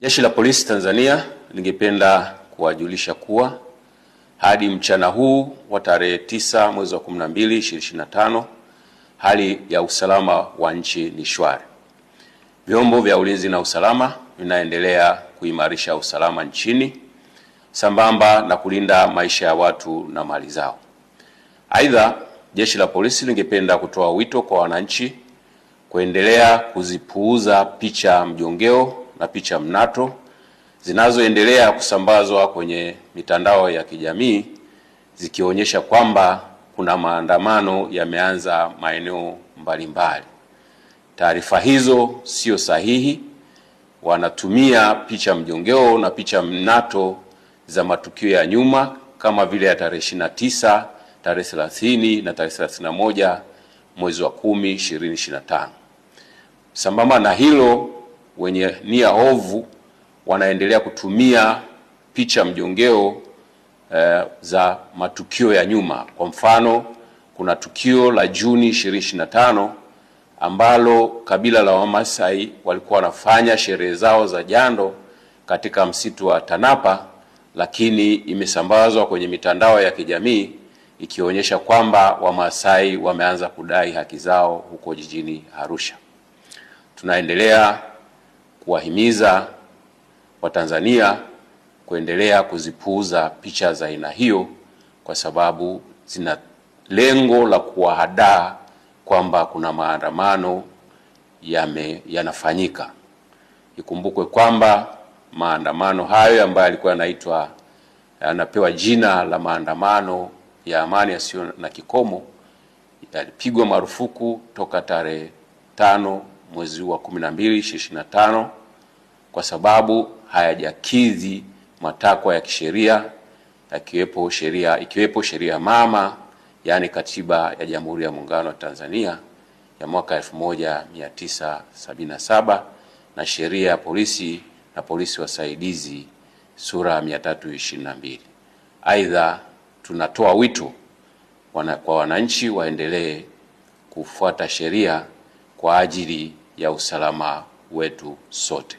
Jeshi la Polisi Tanzania lingependa kuwajulisha kuwa hadi mchana huu wa tarehe 9 mwezi wa 12 2025, hali ya usalama wa nchi ni shwari. Vyombo vya ulinzi na usalama vinaendelea kuimarisha usalama nchini sambamba na kulinda maisha ya watu na mali zao. Aidha, Jeshi la Polisi lingependa kutoa wito kwa wananchi kuendelea kuzipuuza picha mjongeo na picha mnato zinazoendelea kusambazwa kwenye mitandao ya kijamii zikionyesha kwamba kuna maandamano yameanza maeneo mbalimbali. Taarifa hizo sio sahihi. Wanatumia picha mjongeo na picha mnato za matukio ya nyuma kama vile ya tarehe 29, tarehe 30 na tarehe 31 mwezi wa 10 2025. Sambamba na hilo, wenye nia ovu wanaendelea kutumia picha mjongeo za matukio ya nyuma. Kwa mfano, kuna tukio la Juni 2025 ambalo kabila la Wamasai walikuwa wanafanya sherehe zao za jando katika msitu wa Tanapa, lakini imesambazwa kwenye mitandao ya kijamii ikionyesha kwamba Wamasai wameanza kudai haki zao huko jijini Arusha. Tunaendelea kuwahimiza Watanzania kuendelea kuzipuuza picha za aina hiyo kwa sababu zina lengo la kuwahadaa kwamba kuna maandamano yanafanyika. Ikumbukwe kwamba maandamano hayo ambayo yalikuwa yanapewa jina la maandamano ya amani yasiyo na kikomo yalipigwa marufuku toka tarehe 5 mwezi wa 12 2025 kwa sababu hayajakidhi matakwa ya kisheria ikiwepo sheria mama, yani Katiba ya Jamhuri ya Muungano wa Tanzania ya mwaka 1977 na sheria ya polisi na polisi wasaidizi sura 322. Aidha, tunatoa wito kwa wananchi waendelee kufuata sheria kwa ajili ya usalama wetu sote.